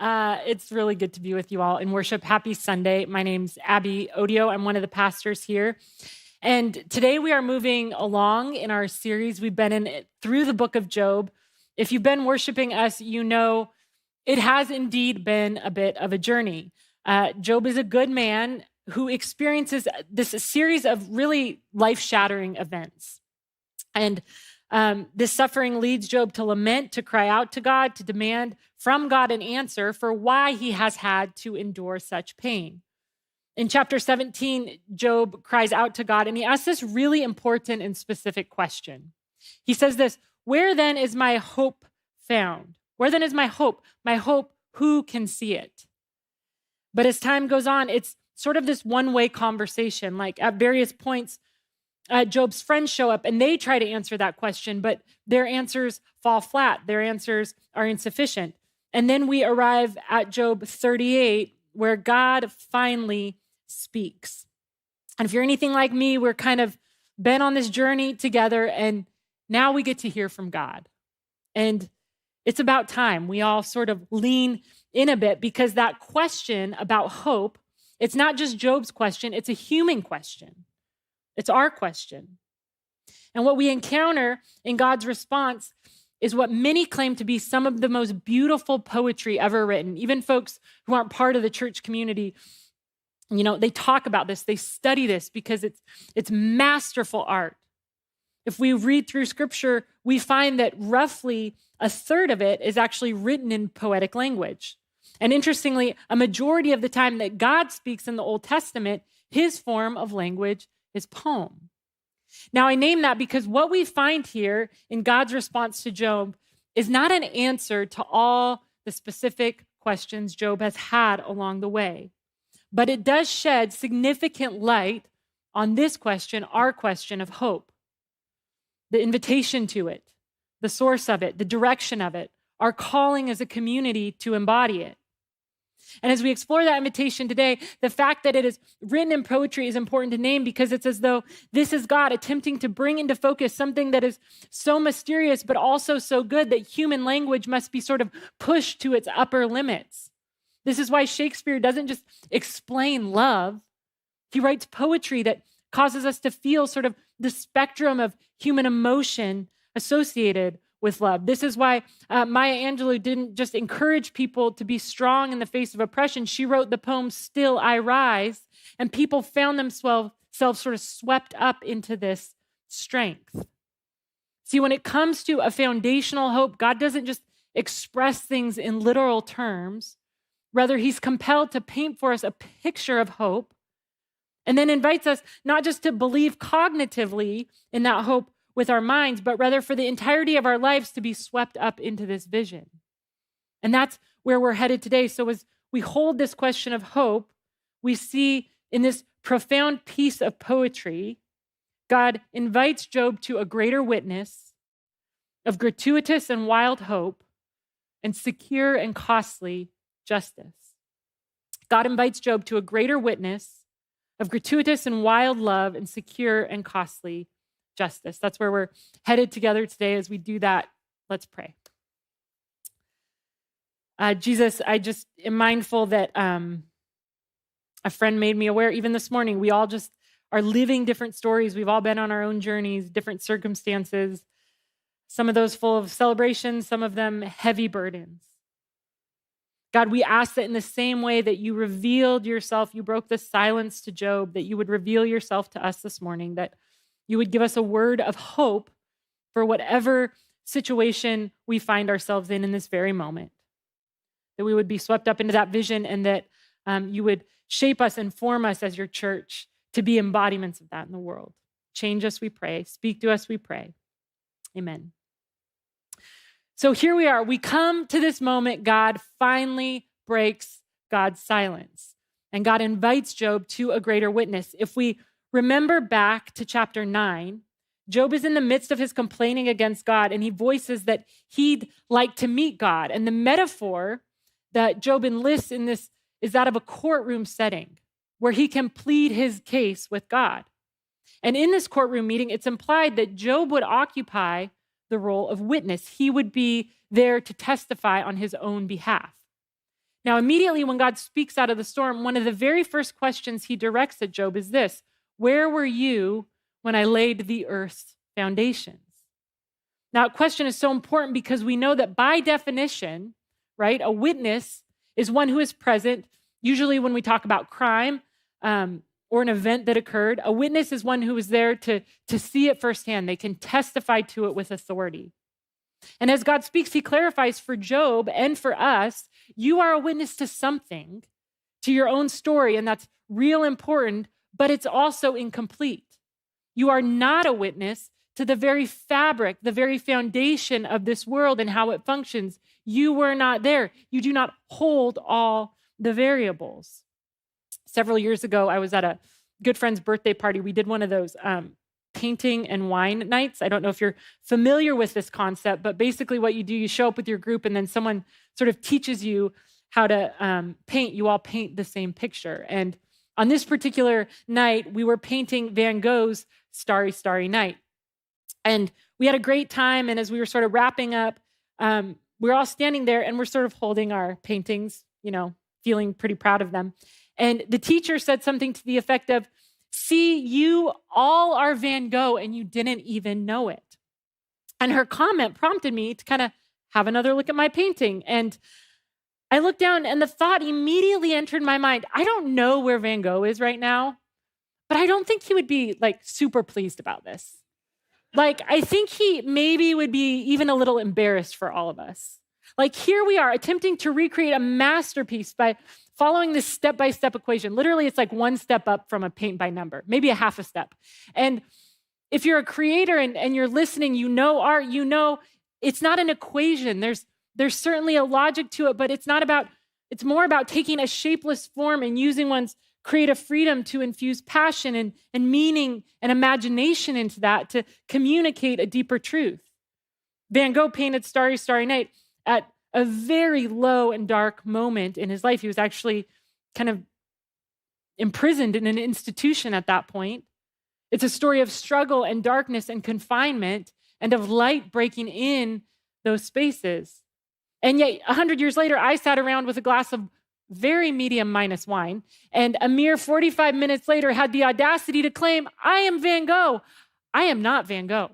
It's really good to be with you all in worship. Happy Sunday. My name's Abby Odio. I'm one of the pastors here. And today we are moving along in our series. We've been in it through the book of Job. If you've been worshiping us, you know it has indeed been a bit of a journey. Job is a good man who experiences this series of really life-shattering events. And this suffering leads Job to lament, to cry out to God, to demand from God an answer for why he has had to endure such pain. In chapter 17, Job cries out to God, and he asks this really important and specific question. He says this, "Where then is my hope found? Where then is my hope? My hope, who can see it?" But as time goes on, it's sort of this one-way conversation. Like at various points, Job's friends show up and they try to answer that question, but their answers fall flat. Their answers are insufficient. And then we arrive at Job 38, where God finally speaks. And if you're anything like me, we're kind of been on this journey together, and now we get to hear from God. And it's about time we all sort of lean in a bit, because that question about hope, it's not just Job's question, it's a human question. It's our question. And what we encounter in God's response is what many claim to be some of the most beautiful poetry ever written. Even folks who aren't part of the church community, they talk about this, they study this because it's masterful art. If we read through scripture, we find that roughly a third of it is actually written in poetic language. And interestingly, a majority of the time that God speaks in the Old Testament, his form of language is poem. Now, I name that because what we find here in God's response to Job is not an answer to all the specific questions Job has had along the way, but it does shed significant light on this question, our question of hope, the invitation to it, the source of it, the direction of it, our calling as a community to embody it. And as we explore that invitation today, the fact that it is written in poetry is important to name, because it's as though this is God attempting to bring into focus something that is so mysterious, but also so good that human language must be sort of pushed to its upper limits. This is why Shakespeare doesn't just explain love. He writes poetry that causes us to feel sort of the spectrum of human emotion associated with love. This is why Maya Angelou didn't just encourage people to be strong in the face of oppression. She wrote the poem, "Still I Rise," and people found themselves sort of swept up into this strength. See, when it comes to a foundational hope, God doesn't just express things in literal terms. Rather, he's compelled to paint for us a picture of hope, and then invites us not just to believe cognitively in that hope with our minds, but rather for the entirety of our lives to be swept up into this vision. And that's where we're headed today. So as we hold this question of hope, we see in this profound piece of poetry, God invites Job to a greater witness of gratuitous and wild hope and secure and costly justice. God invites Job to a greater witness of gratuitous and wild love and secure and costly justice. That's where we're headed together today. As we do that, let's pray. Jesus, I just am mindful that a friend made me aware, even this morning, we all just are living different stories. We've all been on our own journeys, different circumstances, some of those full of celebrations, some of them heavy burdens. God, we ask that in the same way that you revealed yourself, you broke the silence to Job, that you would reveal yourself to us this morning, that you would give us a word of hope for whatever situation we find ourselves in this very moment. That we would be swept up into that vision, and that you would shape us and form us as your church to be embodiments of that in the world. Change us, we pray. Speak to us, we pray. Amen. So here we are. We come to this moment. God finally breaks God's silence, and God invites Job to a greater witness. If we remember back to chapter 9, Job is in the midst of his complaining against God, and he voices that he'd like to meet God. And the metaphor that Job enlists in this is that of a courtroom setting where he can plead his case with God. And in this courtroom meeting, it's implied that Job would occupy the role of witness. He would be there to testify on his own behalf. Now, immediately when God speaks out of the storm, one of the very first questions he directs at Job is this: where were you when I laid the earth's foundations? Now, a question is so important because we know that by definition, right, a witness is one who is present. Usually when we talk about crime or an event that occurred, a witness is one who is there to see it firsthand. They can testify to it with authority. And as God speaks, he clarifies for Job and for us, you are a witness to something, to your own story, and that's real important, but it's also incomplete. You are not a witness to the very fabric, the very foundation of this world and how it functions. You were not there. You do not hold all the variables. Several years ago, I was at a good friend's birthday party. We did one of those painting and wine nights. I don't know if you're familiar with this concept, but basically what you do, you show up with your group and then someone sort of teaches you how to paint. You all paint the same picture. And on this particular night, we were painting Van Gogh's Starry, Starry Night. And we had a great time. And as we were sort of wrapping up, we were all standing there and we're sort of holding our paintings, feeling pretty proud of them. And the teacher said something to the effect of, see, you all are Van Gogh and you didn't even know it. And her comment prompted me to kind of have another look at my painting. And I looked down and the thought immediately entered my mind. I don't know where Van Gogh is right now, but I don't think he would be super pleased about this. I think he maybe would be even a little embarrassed for all of us. Here we are attempting to recreate a masterpiece by following this step-by-step equation. Literally, it's like one step up from a paint by number, maybe a half a step. And if you're a creator and you're listening, you know art, you know it's not an equation. There's certainly a logic to it, but it's more about taking a shapeless form and using one's creative freedom to infuse passion and meaning and imagination into that to communicate a deeper truth. Van Gogh painted Starry, Starry Night at a very low and dark moment in his life. He was actually kind of imprisoned in an institution at that point. It's a story of struggle and darkness and confinement and of light breaking in those spaces. And yet, 100 years later, I sat around with a glass of very medium minus wine, and a mere 45 minutes later had the audacity to claim, I am Van Gogh. I am not Van Gogh.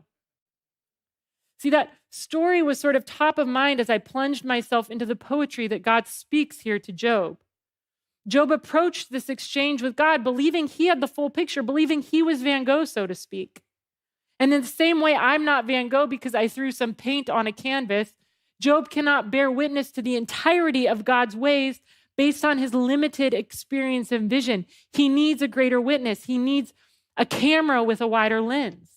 See, that story was sort of top of mind as I plunged myself into the poetry that God speaks here to Job. Job approached this exchange with God, believing he had the full picture, believing he was Van Gogh, so to speak. And in the same way, I'm not Van Gogh because I threw some paint on a canvas. Job cannot bear witness to the entirety of God's ways based on his limited experience and vision. He needs a greater witness. He needs a camera with a wider lens.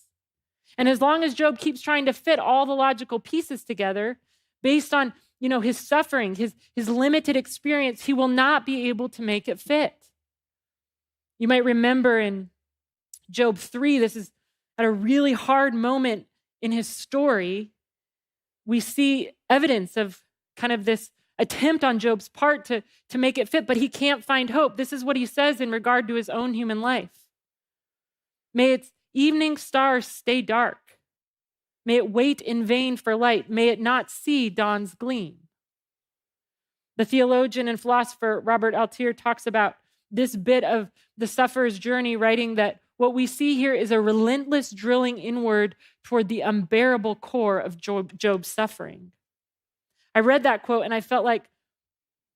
And as long as Job keeps trying to fit all the logical pieces together based on, his suffering, his limited experience, he will not be able to make it fit. You might remember in Job 3, this is at a really hard moment in his story, we see evidence of kind of this attempt on Job's part to make it fit, but he can't find hope. This is what he says in regard to his own human life. May its evening stars stay dark. May it wait in vain for light. May it not see dawn's gleam. The theologian and philosopher Robert Altier talks about this bit of the sufferer's journey, writing that what we see here is a relentless drilling inward toward the unbearable core of Job's suffering. I read that quote and I felt like,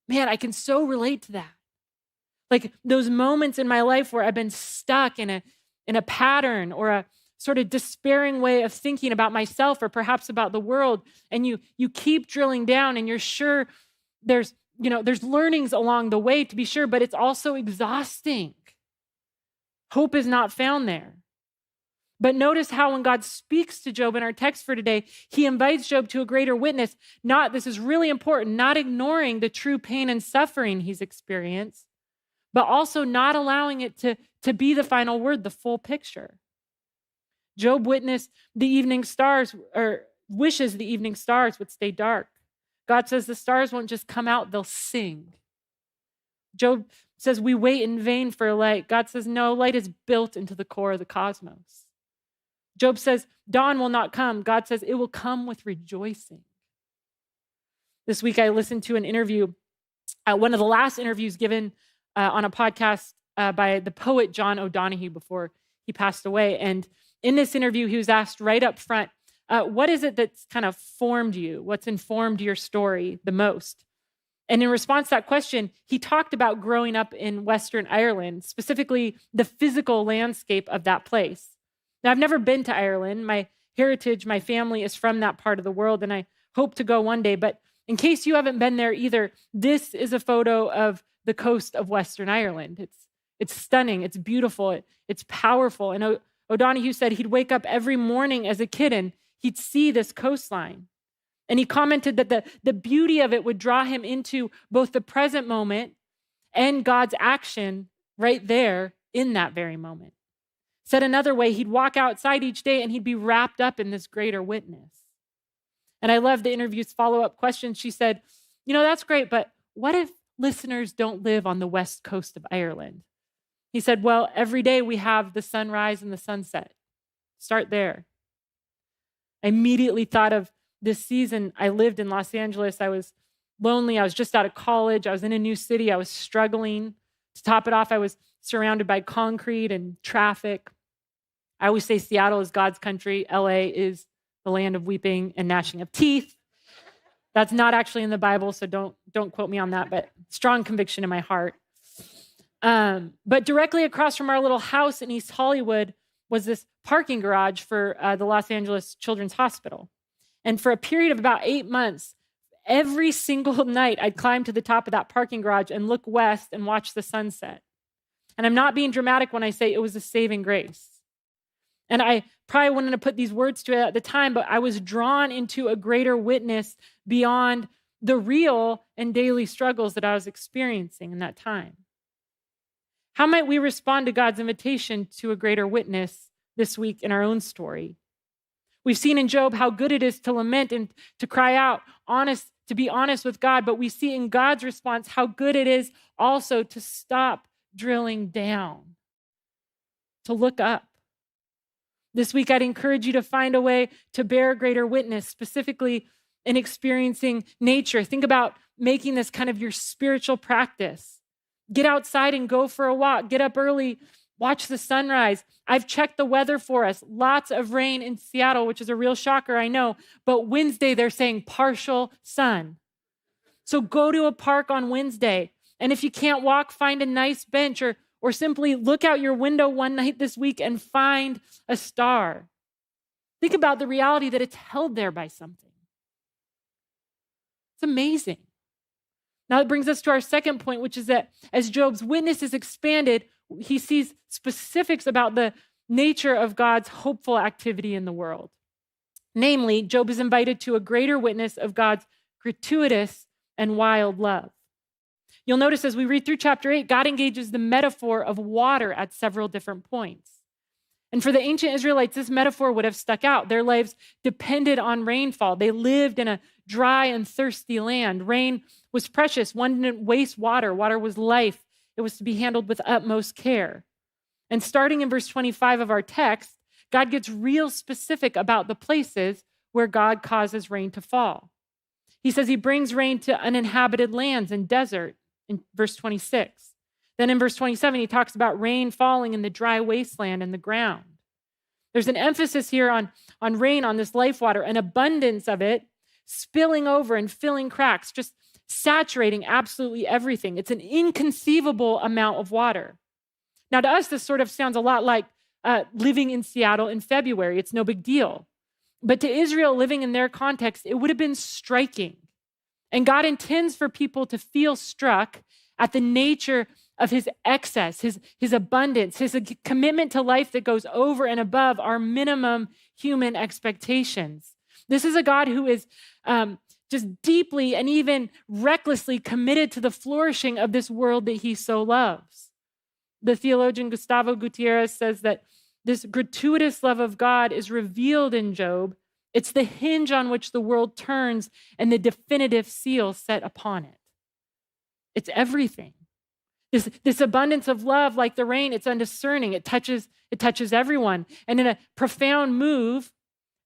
man, I can so relate to that. Those moments in my life where I've been stuck in a pattern or a sort of despairing way of thinking about myself or perhaps about the world. And you keep drilling down and you're sure there's learnings along the way, to be sure, but it's also exhausting. Hope is not found there. But notice how when God speaks to Job in our text for today, he invites Job to a greater witness. This is really important, not ignoring the true pain and suffering he's experienced, but also not allowing it to be the final word, the full picture. Job witnessed the evening stars, or wishes the evening stars would stay dark. God says the stars won't just come out, they'll sing. Job says we wait in vain for light. God says no, light is built into the core of the cosmos. Job says dawn will not come. God says it will come with rejoicing. This week I listened to an interview one of the last interviews given on a podcast by the poet John O'Donohue before he passed away. And in this interview, he was asked right up front, what is it that's kind of formed you? What's informed your story the most? And in response to that question, he talked about growing up in Western Ireland, specifically the physical landscape of that place. Now, I've never been to Ireland. My heritage, my family is from that part of the world, and I hope to go one day. But in case you haven't been there either, this is a photo of the coast of Western Ireland. It's stunning. It's beautiful. It's powerful. And O'Donoghue said he'd wake up every morning as a kid and he'd see this coastline. And he commented that the beauty of it would draw him into both the present moment and God's action right there in that very moment. Said another way, he'd walk outside each day and he'd be wrapped up in this greater witness. And I love the interview's follow-up question. She said, that's great, but what if listeners don't live on the west coast of Ireland? He said, well, every day we have the sunrise and the sunset. Start there. I immediately thought of this season. I lived in Los Angeles. I was lonely. I was just out of college. I was in a new city. I was struggling. To top it off, I was surrounded by concrete and traffic. I always say Seattle is God's country. LA is the land of weeping and gnashing of teeth. That's not actually in the Bible, so don't quote me on that, but strong conviction in my heart. But directly across from our little house in East Hollywood was this parking garage for the Los Angeles Children's Hospital. And for a period of about 8 months, every single night, I'd climb to the top of that parking garage and look west and watch the sunset. And I'm not being dramatic when I say it was a saving grace. And I probably wouldn't have put these words to it at the time, but I was drawn into a greater witness beyond the real and daily struggles that I was experiencing in that time. How might we respond to God's invitation to a greater witness this week in our own story? We've seen in Job how good it is to lament and to cry out, to be honest with God, but we see in God's response how good it is also to stop drilling down, to look up. This week, I'd encourage you to find a way to bear greater witness, specifically in experiencing nature. Think about making this kind of your spiritual practice. Get outside and go for a walk. Get up early. Watch the sunrise. I've checked the weather for us. Lots of rain in Seattle, which is a real shocker, I know. But Wednesday, they're saying partial sun. So go to a park on Wednesday. And if you can't walk, find a nice bench or simply look out your window one night this week and find a star. Think about the reality that it's held there by something. It's amazing. Now it brings us to our second point, which is that as Job's witness is expanded, he sees specifics about the nature of God's hopeful activity in the world. Namely, Job is invited to a greater witness of God's gratuitous and wild love. You'll notice as we read through chapter 8, God engages the metaphor of water at several different points. And for the ancient Israelites, this metaphor would have stuck out. Their lives depended on rainfall. They lived in a dry and thirsty land. Rain was precious. One didn't waste water. Water was life. It was to be handled with utmost care. And starting in verse 25 of our text, God gets real specific about the places where God causes rain to fall. He says he brings rain to uninhabited lands and desert in verse 26. Then in verse 27, he talks about rain falling in the dry wasteland and the ground. There's an emphasis here on rain, on this life water, an abundance of it spilling over and filling cracks, just saturating absolutely everything. It's an inconceivable amount of water. Now, to us, this sort of sounds a lot like living in Seattle in February. It's no big deal. But to Israel, living in their context, it would have been striking. And God intends for people to feel struck at the nature of his excess, his abundance, his commitment to life that goes over and above our minimum human expectations. This is a God who is just deeply and even recklessly committed to the flourishing of this world that he so loves. The theologian Gustavo Gutierrez says that this gratuitous love of God is revealed in Job. It's the hinge on which the world turns and the definitive seal set upon it. It's everything. This abundance of love, like the rain, it's undiscerning. It touches everyone. And in a profound move,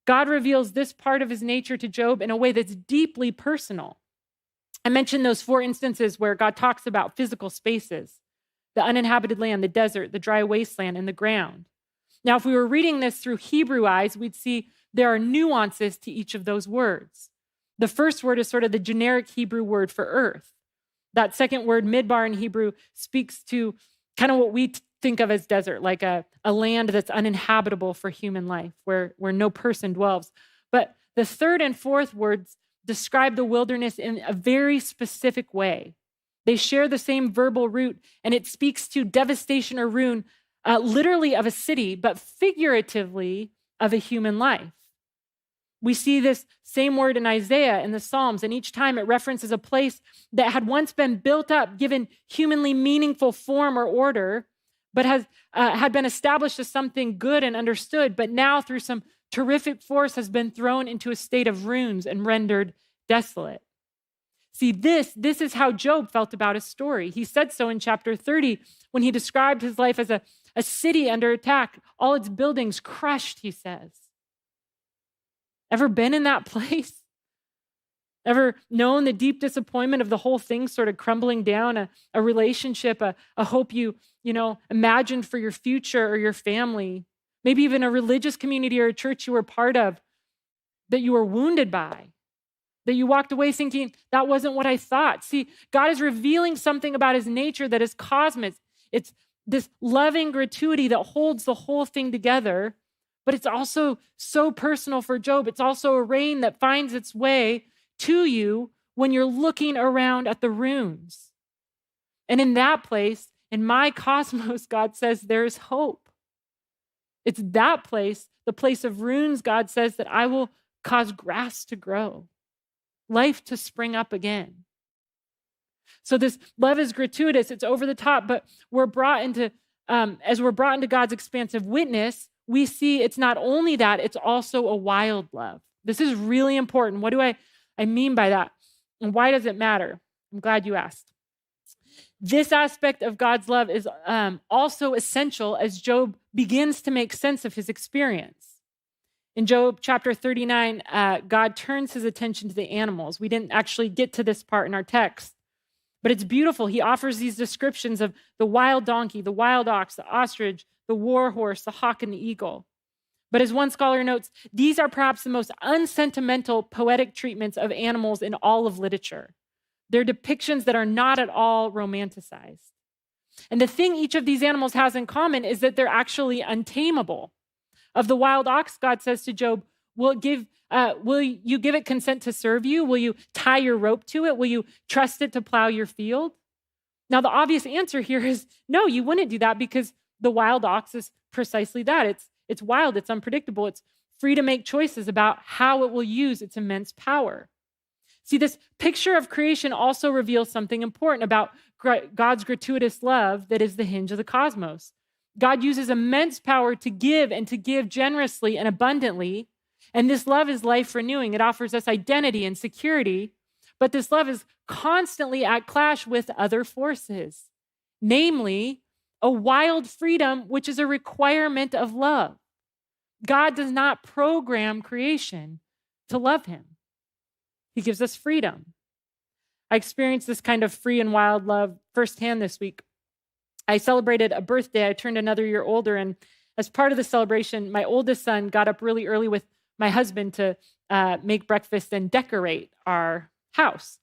God reveals this part of his nature to Job in a way that's deeply personal. I mentioned those 4 instances where God talks about physical spaces, the uninhabited land, the desert, the dry wasteland, and the ground. Now, if we were reading this through Hebrew eyes, we'd see there are nuances to each of those words. The first word is sort of the generic Hebrew word for earth. That second word, midbar in Hebrew, speaks to kind of what we think of as desert, like a land that's uninhabitable for human life, where no person dwells. But the third and fourth words describe the wilderness in a very specific way. They share the same verbal root, and it speaks to devastation or ruin, literally of a city, but figuratively of a human life. We see this same word in Isaiah in the Psalms, and each time it references a place that had once been built up, given humanly meaningful form or order, but had been established as something good and understood, but now through some terrific force has been thrown into a state of ruins and rendered desolate. See, this is how Job felt about his story. He said so in chapter 30 when he described his life as a city under attack, all its buildings crushed, he says. Ever been in that place? Ever known the deep disappointment of the whole thing sort of crumbling down, a relationship, a hope you imagined for your future or your family, maybe even a religious community or a church you were part of that you were wounded by, that you walked away thinking, that wasn't what I thought. See, God is revealing something about his nature that is cosmic. It's this loving gratuity that holds the whole thing together, but it's also so personal for Job. It's also a rain that finds its way to you when you're looking around at the ruins. And in that place, in my cosmos, God says there's hope. It's that place, the place of ruins, God says that I will cause grass to grow, life to spring up again. So this love is gratuitous, it's over the top, but we're brought into, as we're brought into God's expansive witness, we see it's not only that, it's also a wild love. This is really important. What do I mean by that? And why does it matter? I'm glad you asked. This aspect of God's love is also essential as Job begins to make sense of his experience. In Job chapter 39, God turns his attention to the animals. We didn't actually get to this part in our text, but it's beautiful. He offers these descriptions of the wild donkey, the wild ox, the ostrich, the war horse, the hawk, and the eagle. But as one scholar notes, these are perhaps the most unsentimental poetic treatments of animals in all of literature. They're depictions that are not at all romanticized. And the thing each of these animals has in common is that they're actually untamable. Of the wild ox, God says to Job, will you give it consent to serve you? Will you tie your rope to it? Will you trust it to plow your field? Now, the obvious answer here is no, you wouldn't do that because the wild ox is precisely that. It's wild, it's unpredictable, it's free to make choices about how it will use its immense power. See, this picture of creation also reveals something important about God's gratuitous love that is the hinge of the cosmos. God uses immense power to give and to give generously and abundantly, and this love is life renewing. It offers us identity and security, but this love is constantly at clash with other forces, namely a wild freedom, which is a requirement of love. God does not program creation to love him. He gives us freedom. I experienced this kind of free and wild love firsthand this week. I celebrated a birthday. I turned another year older, and as part of the celebration, my oldest son got up really early with my husband to make breakfast and decorate our house.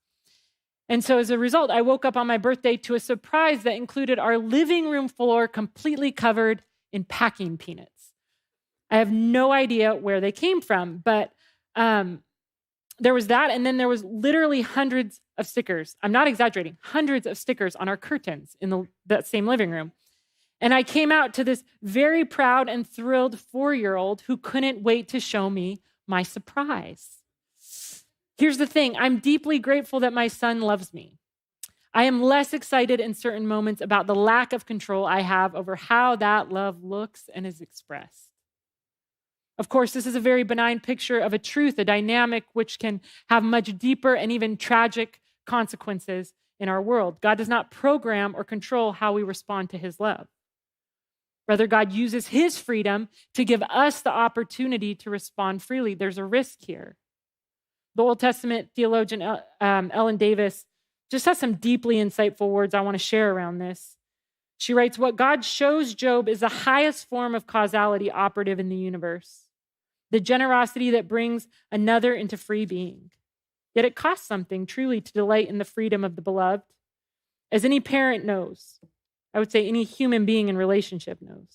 And so as a result, I woke up on my birthday to a surprise that included our living room floor completely covered in packing peanuts. I have no idea where they came from, but there was that, and then there was literally hundreds of stickers. I'm not exaggerating, hundreds of stickers on our curtains in that same living room. And I came out to this very proud and thrilled 4-year-old who couldn't wait to show me my surprise. Here's the thing, I'm deeply grateful that my son loves me. I am less excited in certain moments about the lack of control I have over how that love looks and is expressed. Of course, this is a very benign picture of a truth, a dynamic which can have much deeper and even tragic consequences in our world. God does not program or control how we respond to his love. Rather, God uses his freedom to give us the opportunity to respond freely. There's a risk here. The Old Testament theologian Ellen Davis just has some deeply insightful words I want to share around this. She writes, what God shows Job is the highest form of causality operative in the universe, the generosity that brings another into free being. Yet it costs something truly to delight in the freedom of the beloved. As any parent knows, I would say any human being in relationship knows.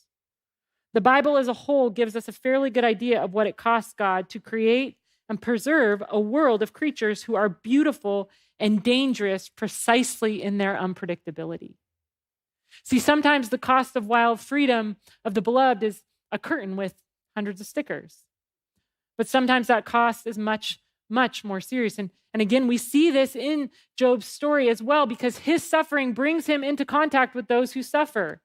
The Bible as a whole gives us a fairly good idea of what it costs God to create and preserve a world of creatures who are beautiful and dangerous precisely in their unpredictability. See, sometimes the cost of wild freedom of the beloved is a curtain with hundreds of stickers. But sometimes that cost is much, much more serious. And again, we see this in Job's story as well, because his suffering brings him into contact with those who suffer.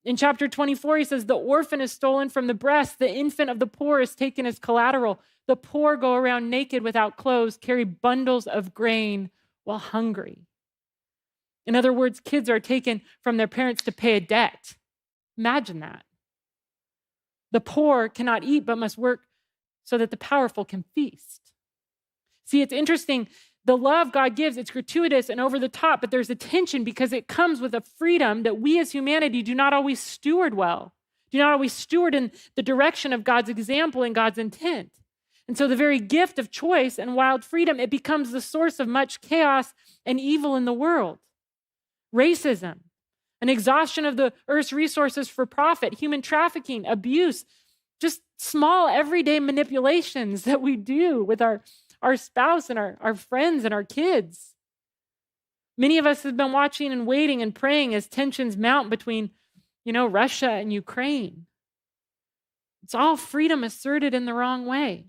In chapter 24, he says, the orphan is stolen from the breast. The infant of the poor is taken as collateral. The poor go around naked without clothes, carry bundles of grain while hungry. In other words, kids are taken from their parents to pay a debt. Imagine that. The poor cannot eat but must work so that the powerful can feast. See, it's interesting. The love God gives, it's gratuitous and over the top, but there's a tension because it comes with a freedom that we as humanity do not always steward well, do not always steward in the direction of God's example and God's intent. And so the very gift of choice and wild freedom, it becomes the source of much chaos and evil in the world. Racism, an exhaustion of the earth's resources for profit, human trafficking, abuse, just small everyday manipulations that we do with our spouse and our friends and our kids. Many of us have been watching and waiting and praying as tensions mount between, Russia and Ukraine. It's all freedom asserted in the wrong way.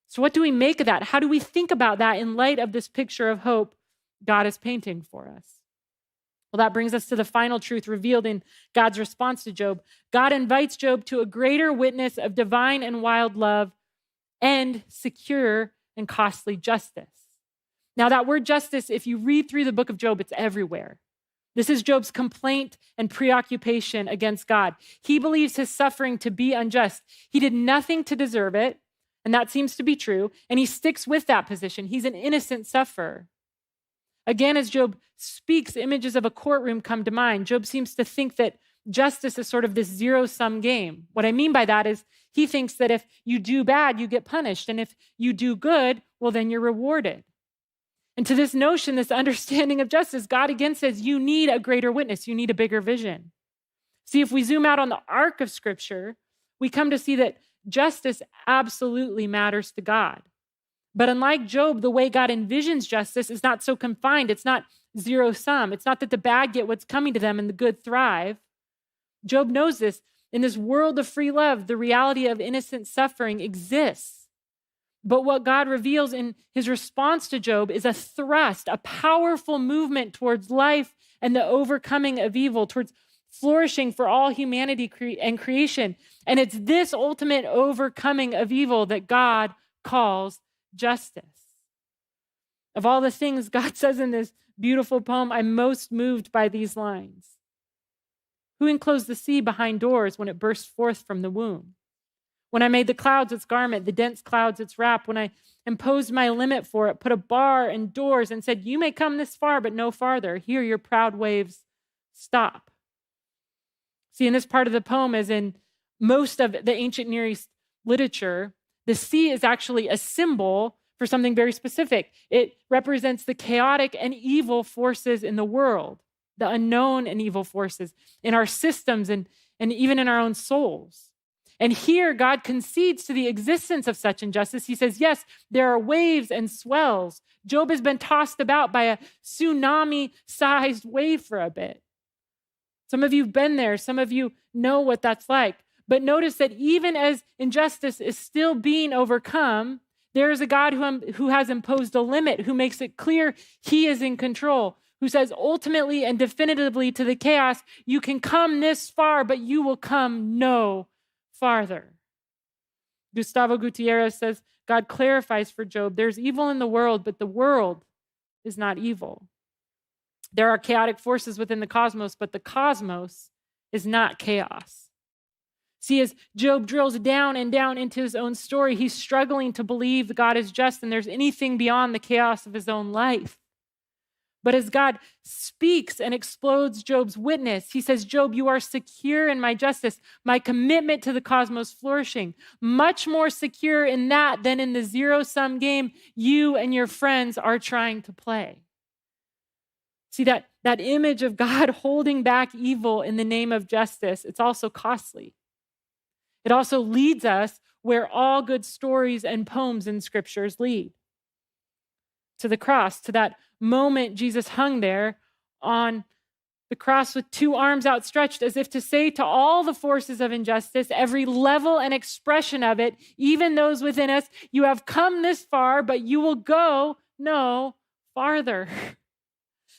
So what do we make of that? How do we think about that in light of this picture of hope God is painting for us? Well, that brings us to the final truth revealed in God's response to Job. God invites Job to a greater witness of divine and wild love and secure and costly justice. Now, that word justice, if you read through the book of Job, it's everywhere. This is Job's complaint and preoccupation against God. He believes his suffering to be unjust. He did nothing to deserve it, and that seems to be true, and he sticks with that position. He's an innocent sufferer. Again, as Job speaks, images of a courtroom come to mind. Job seems to think that justice is sort of this zero-sum game. What I mean by that is he thinks that if you do bad, you get punished. And if you do good, well, then you're rewarded. And to this notion, this understanding of justice, God again says you need a greater witness. You need a bigger vision. See, if we zoom out on the arc of Scripture, we come to see that justice absolutely matters to God. But unlike Job, the way God envisions justice is not so confined. It's not zero-sum. It's not that the bad get what's coming to them and the good thrive. Job knows this. In this world of free love, the reality of innocent suffering exists. But what God reveals in his response to Job is a thrust, a powerful movement towards life and the overcoming of evil, towards flourishing for all humanity and creation. And it's this ultimate overcoming of evil that God calls justice. Of all the things God says in this beautiful poem, I'm most moved by these lines. Who enclosed the sea behind doors when it burst forth from the womb? When I made the clouds its garment, the dense clouds its wrap, when I imposed my limit for it, put a bar and doors and said, you may come this far, but no farther. Here your proud waves stop. See, in this part of the poem, as in most of the ancient Near East literature, the sea is actually a symbol for something very specific. It represents the chaotic and evil forces in the world, the unknown and evil forces in our systems and even in our own souls. And here, God concedes to the existence of such injustice. He says, yes, there are waves and swells. Job has been tossed about by a tsunami-sized wave for a bit. Some of you have been there. Some of you know what that's like. But notice that even as injustice is still being overcome, there is a God who has imposed a limit, who makes it clear he is in control, who says ultimately and definitively to the chaos, you can come this far, but you will come no farther. Gustavo Gutierrez says, God clarifies for Job, there's evil in the world, but the world is not evil. There are chaotic forces within the cosmos, but the cosmos is not chaos. See, as Job drills down and down into his own story, he's struggling to believe God is just and there's anything beyond the chaos of his own life. But as God speaks and explodes Job's witness, he says, Job, you are secure in my justice, my commitment to the cosmos flourishing, much more secure in that than in the zero-sum game you and your friends are trying to play. See, that image of God holding back evil in the name of justice, it's also costly. It also leads us where all good stories and poems in scriptures lead, to the cross, to that moment Jesus hung there on the cross with two arms outstretched as if to say to all the forces of injustice, every level and expression of it, even those within us, you have come this far, but you will go no farther.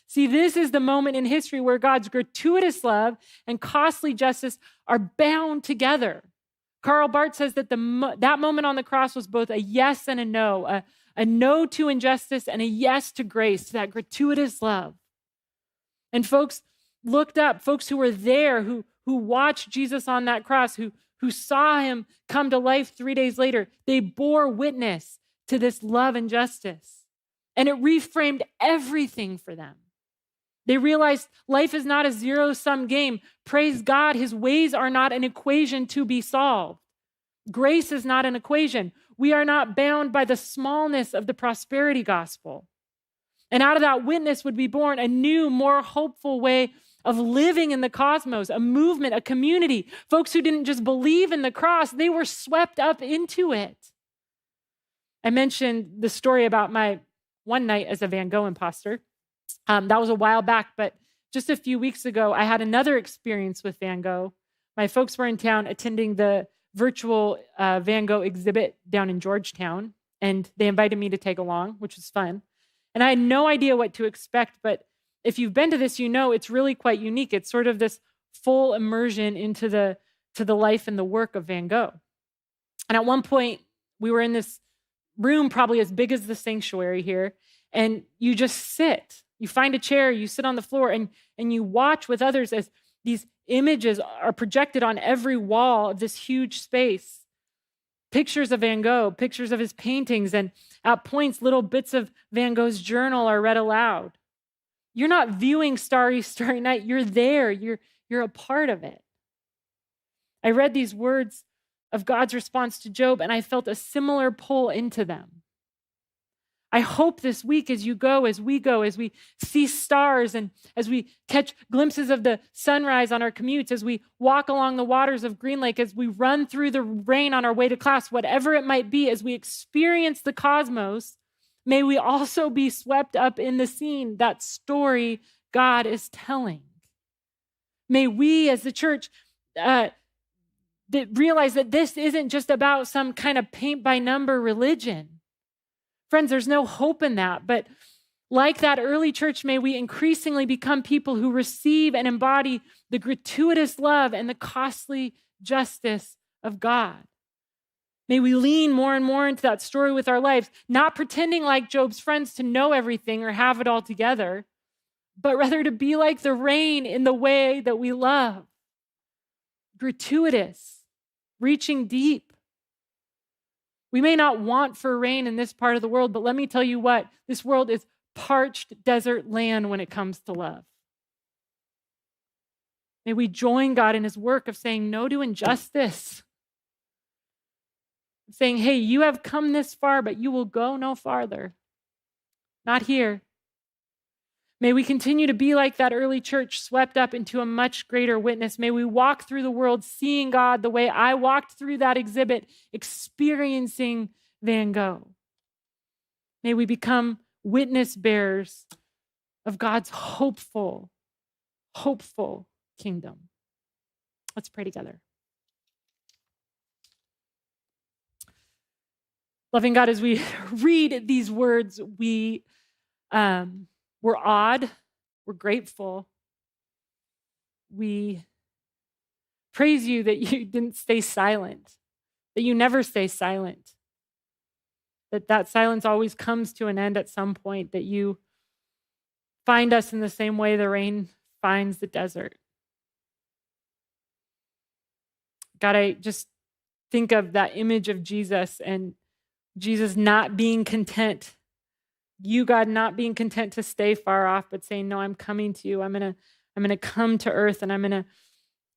See, this is the moment in history where God's gratuitous love and costly justice are bound together. Karl Barth says that that moment on the cross was both a yes and a no to injustice and a yes to grace, to that gratuitous love. And folks looked up, folks who were there, who watched Jesus on that cross, who saw him come to life 3 days later, they bore witness to this love and justice. And it reframed everything for them. They realized life is not a zero-sum game. Praise God, his ways are not an equation to be solved. Grace is not an equation. We are not bound by the smallness of the prosperity gospel. And out of that witness would be born a new, more hopeful way of living in the cosmos, a movement, a community. Folks who didn't just believe in the cross, they were swept up into it. I mentioned the story about my one night as a Van Gogh imposter. That was a while back, but just a few weeks ago, I had another experience with Van Gogh. My folks were in town attending the virtual Van Gogh exhibit down in Georgetown, and they invited me to take along, which was fun. And I had no idea what to expect, but if you've been to this, you know it's really quite unique. It's sort of this full immersion into the life and the work of Van Gogh. And at one point, we were in this room probably as big as the sanctuary here, and you just sit. You find a chair, you sit on the floor, and you watch with others as these images are projected on every wall of this huge space. Pictures of Van Gogh, pictures of his paintings, and at points, little bits of Van Gogh's journal are read aloud. You're not viewing Starry, Starry Night. You're there. You're a part of it. I read these words of God's response to Job, and I felt a similar pull into them. I hope this week as we go, as we see stars and as we catch glimpses of the sunrise on our commutes, as we walk along the waters of Green Lake, as we run through the rain on our way to class, whatever it might be, as we experience the cosmos, may we also be swept up in the scene, that story God is telling. May we as the church realize that this isn't just about some kind of paint-by-number religion. Friends, there's no hope in that, but like that early church, may we increasingly become people who receive and embody the gratuitous love and the costly justice of God. May we lean more and more into that story with our lives, not pretending like Job's friends to know everything or have it all together, but rather to be like the rain in the way that we love. Gratuitous, reaching deep. We may not want for rain in this part of the world, but let me tell you what, this world is parched desert land when it comes to love. May we join God in his work of saying no to injustice. Saying, hey, you have come this far, but you will go no farther. Not here. May we continue to be like that early church, swept up into a much greater witness. May we walk through the world seeing God the way I walked through that exhibit, experiencing Van Gogh. May we become witness bearers of God's hopeful kingdom. Let's pray together. Loving God, as we read these words, we're awed, we're grateful. We praise you that you didn't stay silent, that you never stay silent, that silence always comes to an end at some point, that you find us in the same way the rain finds the desert. God, I just think of that image of Jesus and Jesus not being content You, God, not being content to stay far off, but saying, no, I'm coming to you. I'm going to come to earth, and I'm going to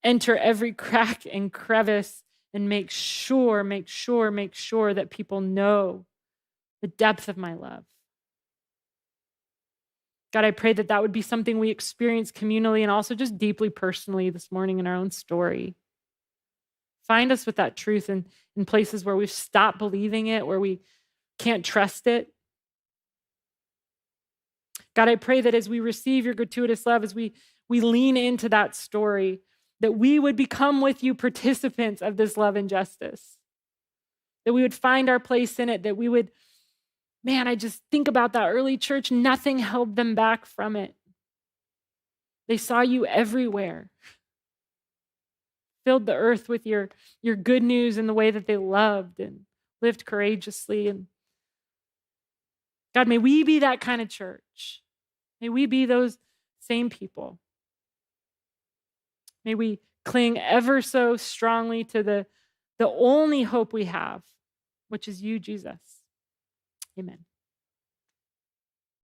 enter every crack and crevice and make sure that people know the depth of my love. God, I pray that that would be something we experience communally and also just deeply personally this morning in our own story. Find us with that truth in places where we've stopped believing it, where we can't trust it. God, I pray that as we receive your gratuitous love, as we lean into that story, that we would become with you participants of this love and justice, that we would find our place in it, that we would, man, I just think about that early church. Nothing held them back from it. They saw you everywhere, filled the earth with your good news in the way that they loved and lived courageously. And God, may we be that kind of church. May we be those same people. May we cling ever so strongly to the only hope we have, which is you, Jesus. Amen.